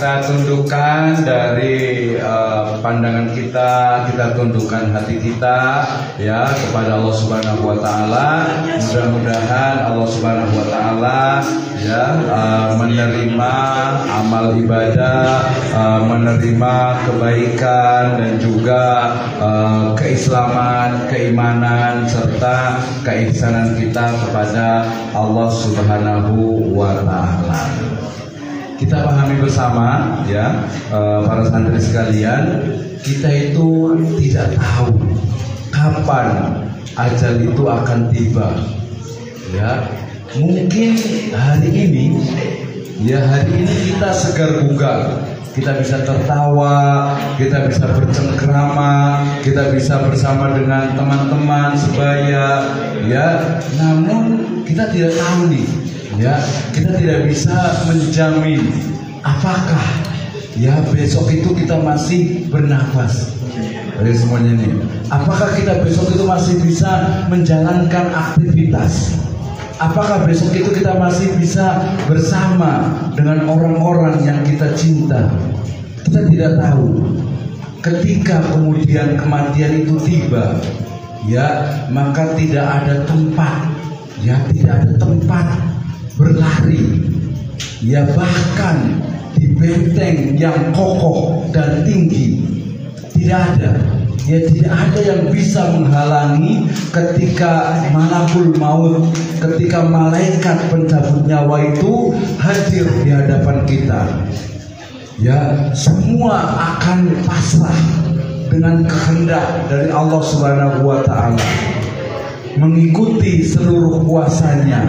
kita tundukkan dari pandangan kita tundukkan hati kita ya kepada Allah Subhanahu wa taala. Mudah-mudahan Allah Subhanahu wa taala ya menerima amal ibadah, menerima kebaikan dan juga keislaman, keimanan serta keihsanan kita kepada Allah Subhanahu wa taala. Kita pahami bersama ya para santri sekalian, kita itu tidak tahu kapan ajal itu akan tiba. Ya, mungkin hari ini kita segar bugar, kita bisa tertawa, kita bisa bercengkrama, kita bisa bersama dengan teman-teman sebaya, ya. Namun kita tidak tahu nih, ya, kita tidak bisa menjamin apakah ya besok itu kita masih bernafas. Dari semuanya nih, apakah kita besok itu masih bisa menjalankan aktivitas? Apakah besok itu kita masih bisa bersama dengan orang-orang yang kita cinta? Kita tidak tahu. Ketika kemudian kematian itu tiba, ya, maka tidak ada tempat, ya, tidak ada tempat berlari, ya, bahkan di benteng yang kokoh dan tinggi tidak ada. Ya, tidak ada yang bisa menghalangi ketika malakul maut, ketika malaikat pencabut nyawa itu hadir di hadapan kita. Ya, semua akan pasrah dengan kehendak dari Allah Subhanahu wa taala, mengikuti seluruh kuasanya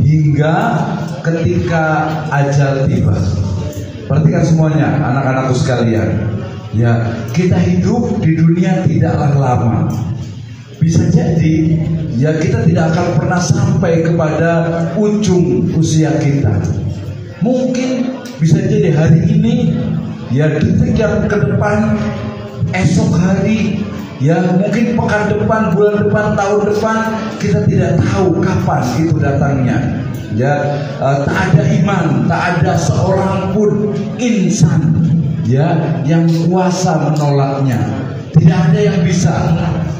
hingga ketika ajal tiba. Perhatikan semuanya, anak-anakku sekalian. Ya, kita hidup di dunia tidaklah lama. Bisa jadi ya kita tidak akan pernah sampai kepada ujung usia kita. Mungkin bisa jadi hari ini, ya detik yang ke depan, esok hari, ya mungkin pekan depan, bulan depan, tahun depan, kita tidak tahu kapan itu datangnya. Ya, tak ada iman, tak ada seorang pun insan ya yang kuasa menolaknya. Tidak ada yang bisa.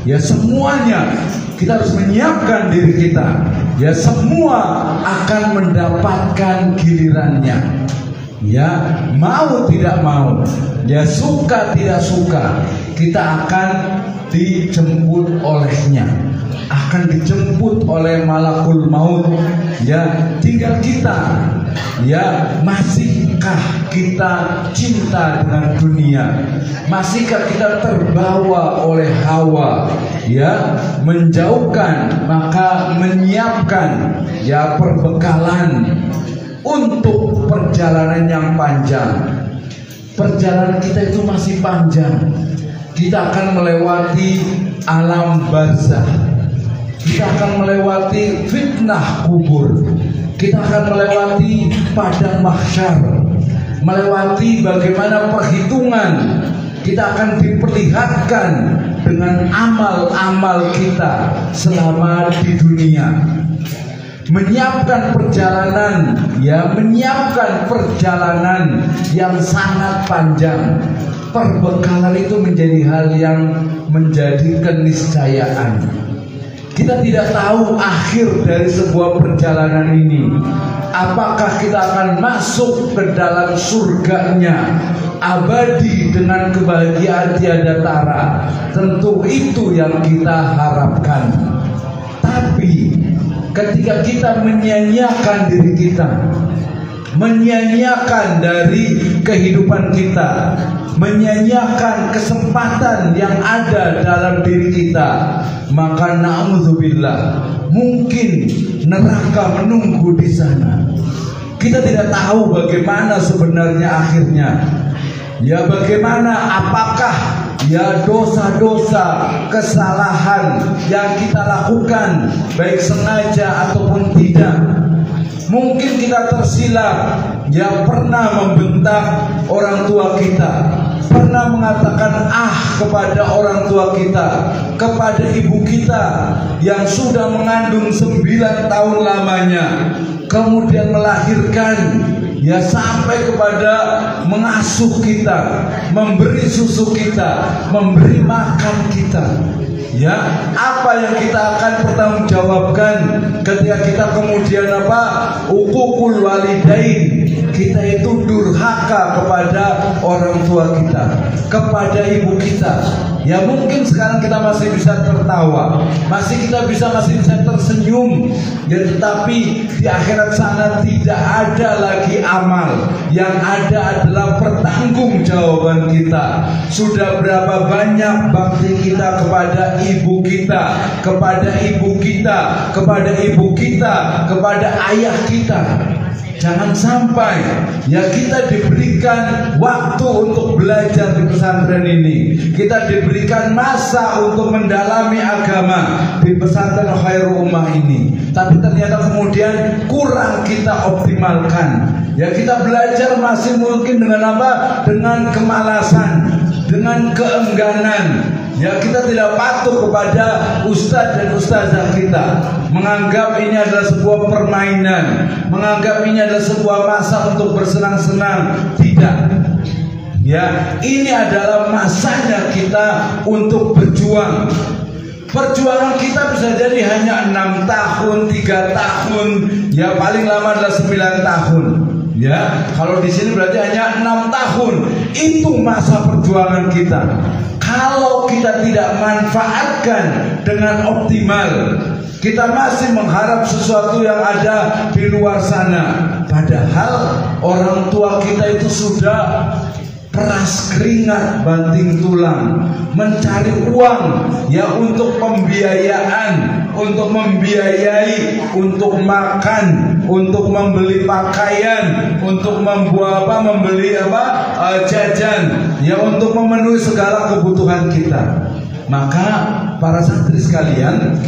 Ya, semuanya kita harus menyiapkan diri kita. Ya, semua akan mendapatkan gilirannya. Ya, mau tidak mau, ya suka tidak suka, kita akan dijemput olehnya, akan dijemput oleh malakul maut. Ya, tinggal kita, ya, masihkah kita cinta dengan dunia, masihkah kita terbawa oleh hawa, ya, menjauhkan maka menyiapkan ya perbekalan untuk perjalanan yang panjang. Perjalanan kita itu masih panjang. Kita akan melewati alam barzakh. Kita akan melewati fitnah kubur. Kita akan melewati padang mahsyar. Melewati bagaimana perhitungan. Kita akan diperlihatkan dengan amal-amal kita selama di dunia. Menyiapkan perjalanan, ya, menyiapkan perjalanan yang sangat panjang. Perbekalan itu menjadi hal yang menjadi keniscayaan. Kita tidak tahu akhir dari sebuah perjalanan ini. Apakah kita akan masuk ke dalam surganya abadi dengan kebahagiaan tiada tara? Tentu itu yang kita harapkan. Tapi ketika kita menyia-nyiakan diri kita, menyia-nyiakan dari kehidupan kita, menyia-nyiakan kesempatan yang ada dalam diri kita, maka na'udzubillah, mungkin neraka menunggu di sana. Kita tidak tahu bagaimana sebenarnya akhirnya. Ya, bagaimana, apakah ya dosa-dosa, kesalahan yang kita lakukan baik sengaja ataupun tidak. Mungkin kita tersilap, ya pernah membentak orang tua kita, pernah mengatakan kepada orang tua kita, kepada ibu kita yang sudah mengandung 9 tahun lamanya, kemudian melahirkan, ya sampai kepada mengasuh kita, memberi susu kita, memberi makan kita. Ya, apa yang kita akan pertanggungjawabkan ketika kita kemudian uququl walidain, kita itu durhaka kepada orang tua kita, kepada ibu kita. Ya mungkin sekarang kita masih bisa tertawa, masih bisa tersenyum, ya, tetapi di akhirat sana tidak ada lagi amal, yang ada adalah pertanggungjawaban kita. Sudah berapa banyak bakti kita kepada ibu kita, kepada ibu kita, kepada ibu kita, kepada ayah kita. Jangan sampai ya kita diberikan waktu untuk belajar di pesantren ini, kita diberikan masa untuk mendalami agama di pesantren Khairul Ummah ini, tapi ternyata kemudian kurang kita optimalkan. Ya kita belajar masih mungkin dengan dengan kemalasan, dengan keengganan. Ya kita tidak patuh kepada ustadz dan ustazah kita, menganggap ini adalah sebuah permainan, menganggap ini adalah sebuah masa untuk bersenang-senang. Tidak. Ya, ini adalah masanya kita untuk berjuang. Perjuangan kita bisa jadi hanya 6 tahun, 3 tahun, ya paling lama adalah 9 tahun. Ya, kalau di sini berarti hanya 6 tahun. Itu masa perjuangan kita. Kalau kita tidak manfaatkan dengan optimal, kita masih mengharap sesuatu yang ada di luar sana. Padahal orang tua kita itu sudah peras keringat banting tulang mencari uang ya untuk pembiayaan, untuk membiayai, untuk makan, untuk membeli pakaian, untuk membeli jajan, ya untuk memenuhi segala kebutuhan kita. Maka para santri sekalian,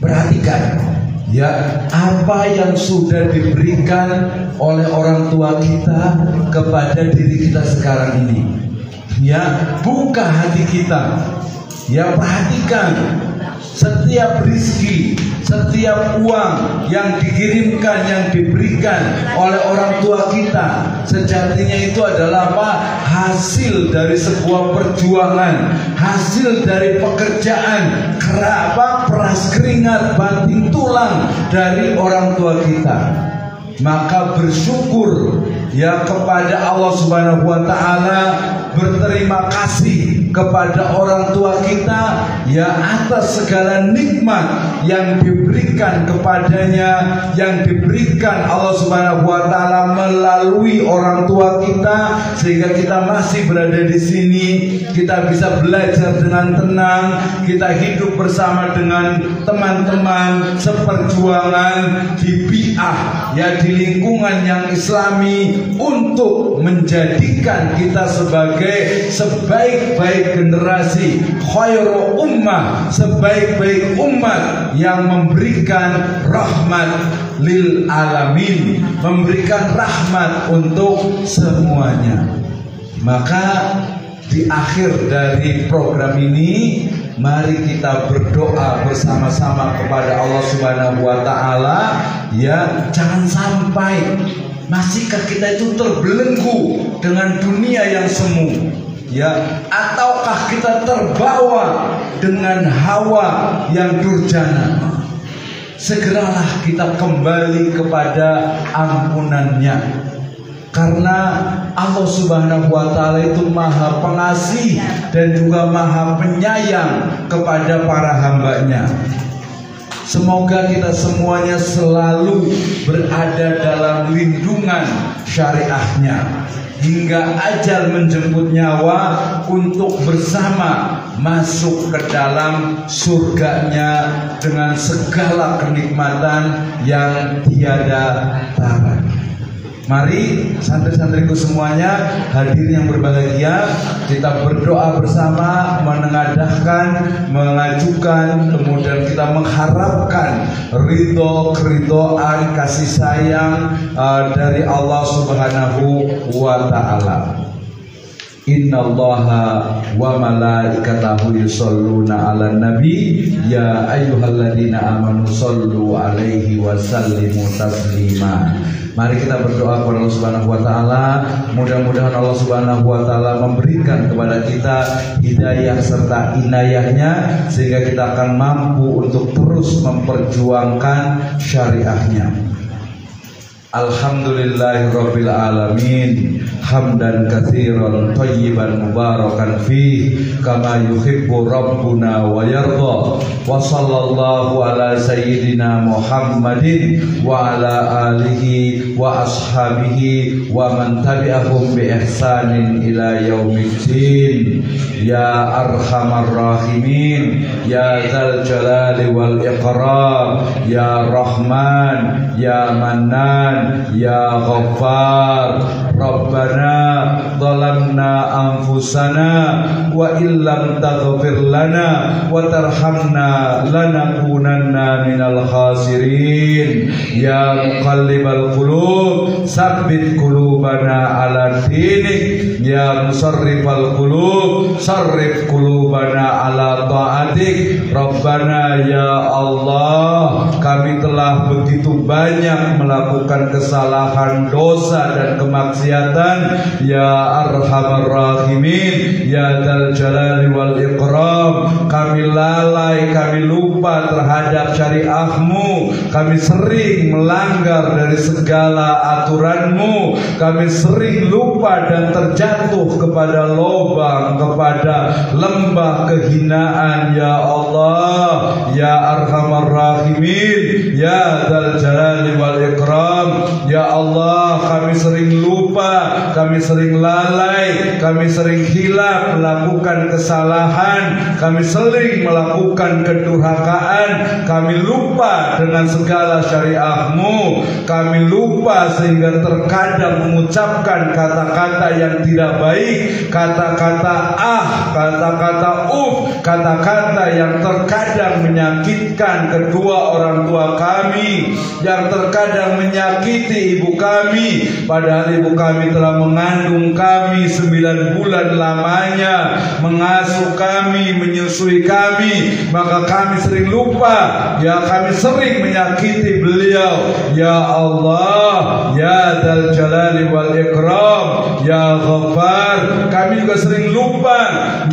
perhatikan ya apa yang sudah diberikan oleh orang tua kita kepada diri kita sekarang ini. Ya, buka hati kita. Ya, perhatikan setiap rizki, setiap uang yang dikirimkan, yang diberikan oleh orang tua kita, sejatinya itu adalah hasil dari sebuah perjuangan, hasil dari pekerjaan, peras keringat, banting tulang dari orang tua kita. Maka bersyukur ya kepada Allah Subhanahu wa taala, berterima kasih kepada orang tua kita ya atas segala nikmat yang diberikan kepadanya, yang diberikan Allah Subhanahu wa taala melalui orang tua kita, sehingga kita masih berada di sini, kita bisa belajar dengan tenang, kita hidup bersama dengan teman-teman seperjuangan di bi'ah ya, di lingkungan yang islami, untuk menjadikan kita sebagai sebaik-baik generasi khairul ummah, sebaik-baik umat yang memberikan rahmat lil alamin, memberikan rahmat untuk semuanya. Maka di akhir dari program ini, mari kita berdoa bersama-sama kepada Allah Subhanahu wa taala ya, jangan sampai masihkah kita itu terbelenggu dengan dunia yang semu ya, ataukah kita terbawa dengan hawa yang durjana. Segeralah kita kembali kepada ampunannya, karena Allah Subhanahu wa taala itu Maha Pengasih dan juga Maha Penyayang kepada para hambanya. Semoga kita semuanya selalu berada dalam lindungan syariahnya hingga ajal menjemput nyawa, untuk bersama masuk ke dalam surganya dengan segala kenikmatan yang tiada tara. Mari santri-santriku semuanya, hadirin yang berbahagia, kita berdoa bersama, menengadahkan, mengajukan, kemudian kita mengharapkan ridho, keridhaan, kasih sayang dari Allah Subhanahu wa taala. Innallaha wa malaikatahu yusholluna 'alan nabi ya ayyuhalladzina amanu shollu 'alaihi wa sallimu taslima. Mari kita berdoa kepada Allah Subhanahu wa taala, mudah-mudahan Allah Subhanahu wa taala memberikan kepada kita hidayah serta inayahnya sehingga kita akan mampu untuk terus memperjuangkan syariahnya. Alhamdulillahirabbil alamin, hamdan katsiran thayyiban mubarakan fi kama yuhibbu rabbuna wa yarda. Wa sallallahu ala sayyidina Muhammadin wa ala alihi wa ashabihi wa man tabi'ahum bi ihsanin ila yaumiddin. Ya arhamar rahimin, ya dzal jalali wal iqram, ya rahman, ya mannan, ya ghaffar. Rabbana zalamna anfusana wa illam taghfir lana wa tarhamna lanakunanna minal khasirin. Ya muqallibal qulub tsabbit qulubana ala dinik. Ya musarrifal qulub sarrif qulubana ala ta'atik. Rabbana ya Allah, kami telah begitu banyak melakukan kesalahan, dosa dan kemaksiatan. Ya arhamar rahimin, ya dzal jalali wal ikram. Kami lalai, kami lupa terhadap syariahmu. Kami sering melanggar dari segala aturanmu. Kami sering lupa dan terjatuh kepada lubang, kepada lembah kehinaan. Ya Allah, ya arhamar rahimin, ya dzal jalali wal ikram. Ya Allah, kami sering lupa, kami sering lalai, kami sering hilaf melakukan kesalahan, kami sering melakukan kedurhakaan, kami lupa dengan segala syariahmu, kami lupa sehingga terkadang mengucapkan kata-kata yang tidak baik, kata-kata kata-kata kata-kata yang terkadang menyakitkan kedua orang tua kami, yang terkadang menyakiti ibu kami, padahal ibu kami telah mengandung kami 9 bulan lamanya, mengasuh kami, menyusui kami, maka kami sering lupa, ya kami sering menyakiti beliau. Ya Allah, ya dzal jalali wal ikram, ya ghaffar, kami juga sering lupa,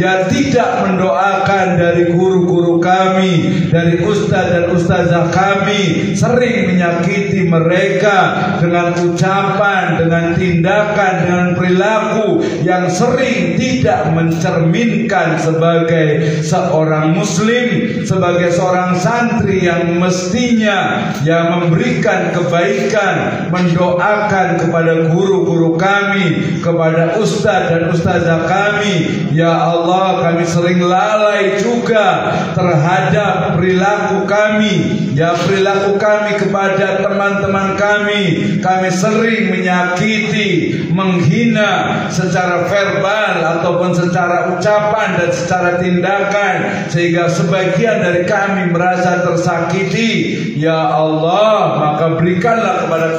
ya tidak mendoakan dari guru-guru kami, dari ustaz dan ustazah kami, sering menyakiti mereka dengan ucapan, dengan tindakan, dengan perilaku yang sering tidak mencerminkan sebagai seorang muslim, sebagai seorang santri yang mestinya yang memberikan kebaikan, mendoakan kepada guru-guru kami, kepada ustaz dan ustazah kami. Ya Allah, kami sering lalai juga terhadap perilaku kami, ya perilaku kami kepada teman-teman kami. Kami sering menyakiti, menghina secara verbal ataupun secara ucapan dan secara tindakan, sehingga sebagian dari kami merasa tersakiti. Ya Allah, maka berikanlah kepada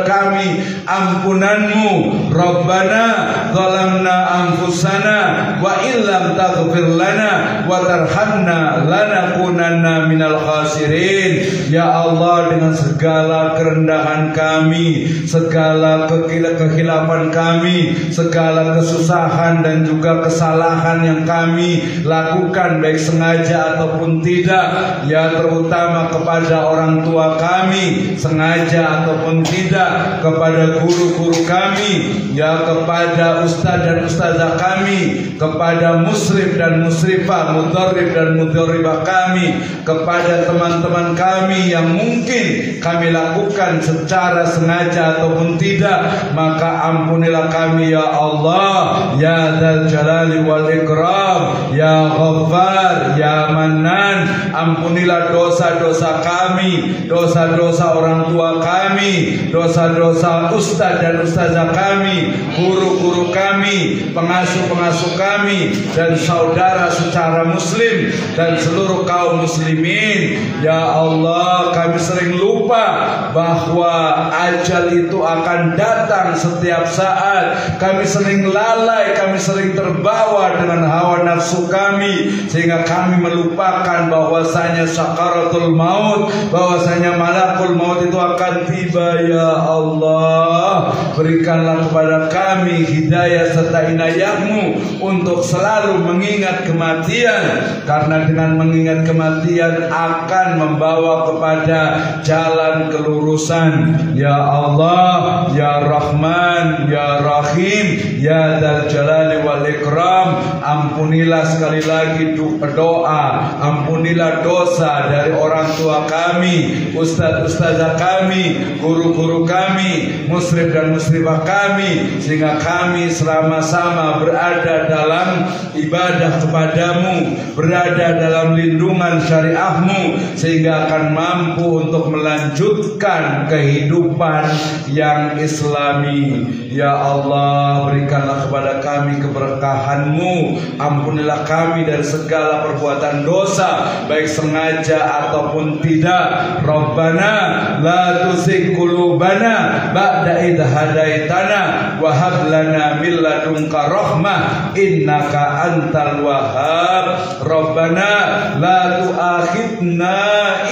kami ampunanmu. Rabbana zalamna anfusana wa illam taghfir lana wa tarhamna lanakunanna minal khasirin. Ya Allah, dengan segala kerendahan kami, segala kekhilafan kami, segala kesusahan dan juga kesalahan yang kami lakukan baik sengaja ataupun tidak, ya terutama kepada orang tua kami sengaja ataupun tidak, kepada guru-guru kami, ya kepada ustaz dan ustazah kami, kepada musrif dan musrifah, mudharrib dan mudharribah kami, kepada teman-teman kami yang mungkin kami lakukan secara sengaja ataupun tidak, maka ampunilah kami ya Allah, ya dzal jalali wal ikram, ya ghaffar, ya mannan. Ampunilah dosa-dosa kami, dosa-dosa orang tua kami, kami, dosa-dosa ustadz dan ustazah kami, guru-guru kami, pengasuh-pengasuh kami, dan saudara secara muslim dan seluruh kaum muslimin. Ya Allah, kami sering lupa bahwa ajal itu akan datang setiap saat. Kami sering lalai, kami sering terbawa dengan hawa nafsu kami, sehingga kami melupakan bahwasanya sakaratul maut, bahwasanya malakul maut itu akan tiba. Ya Allah, berikanlah kepada kami hidayah serta inayah-Mu untuk selalu mengingat kematian, karena dengan mengingat kematian akan membawa kepada jalan kelurusan. Ya Allah, Ya Rahman, Ya Rahim, Ya Dzal Jalali wal Ikram, ampunilah sekali lagi doa, ampunilah dosa dari orang tua kami, ustaz-ustazah kami, guru-guru kami, muslim dan muslimah kami, sehingga kami sama-sama berada dalam ibadah kepadamu, berada dalam lindungan syariah-Mu, sehingga akan mampu untuk melanjutkan kehidupan yang islami. Ya Allah, berikanlah kepada kami keberkahan-Mu, ampunilah kami dari segala perbuatan dosa, baik sengaja ataupun tidak. Rabbana la tuzigh qulubana ba'da idh hadaitana wa hab lana min ladunka rahmah innaka antal wahhab. Rabbana la tu'akhidna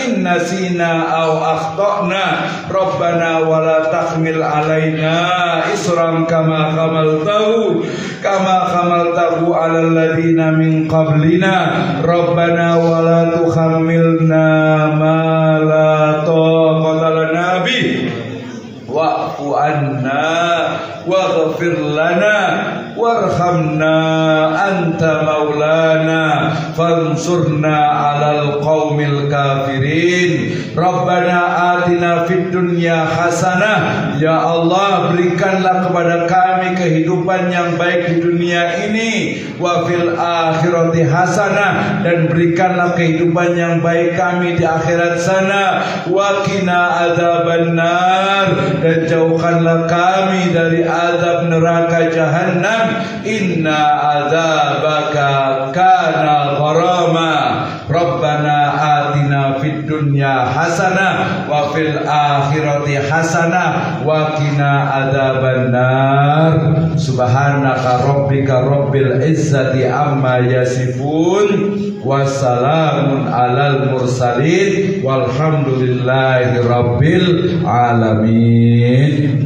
in nasina aw akhtana. Rabbana wa la tahmil alaina isran kama hamaltahu ala alladhina min qablina. Rabbana wa la tuhammilna ma la taqata lana bih wa'fu anna waghfir lana warhamna anta maulana fansurna alal qaumil kafirin. Rabbana atina fid dunya hasanah. Ya Allah, berikanlah kepada kami kehidupan yang baik di dunia ini, wa fil akhirati hasanah, dan berikanlah kehidupan yang baik kami di akhirat sana, wa qina adzabannar, dan jauhkanlah kami dari azab neraka jahanam. Inna adzabaka kana gharama. Rabbana atina fid dunya hasanah wa fil akhirati hasanah wa qina adzabannar. Subhanaka rabbika rabbil izzati amma yasifun, wassalamun alal mursalin, walhamdulillahi rabbil alamin.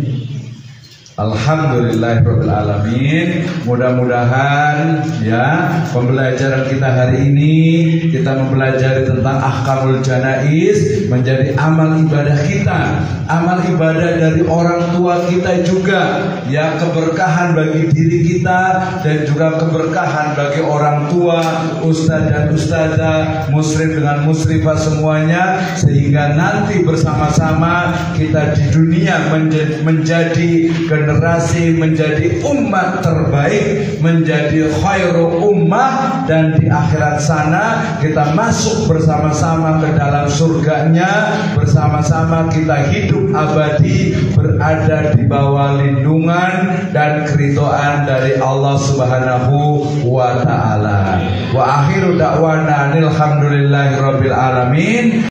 Alhamdulillahirabbil alamin. Mudah-mudahan ya pembelajaran kita hari ini, kita mempelajari tentang ahkamul janaiz menjadi amal ibadah kita, amal ibadah dari orang tua kita juga, ya, keberkahan bagi diri kita dan juga keberkahan bagi orang tua, ustaz dan ustazah, muslim dengan muslimah semuanya, sehingga nanti bersama-sama kita di dunia menjadi generasi, menjadi umat terbaik, menjadi khairu ummah, dan di akhirat sana kita masuk bersama-sama ke dalam surganya, bersama-sama kita hidup abadi berada di bawah lindungan dan keridhaan dari Allah Subhanahu wa taala. Wa akhiru da'wana alhamdulillahi rabbil alamin.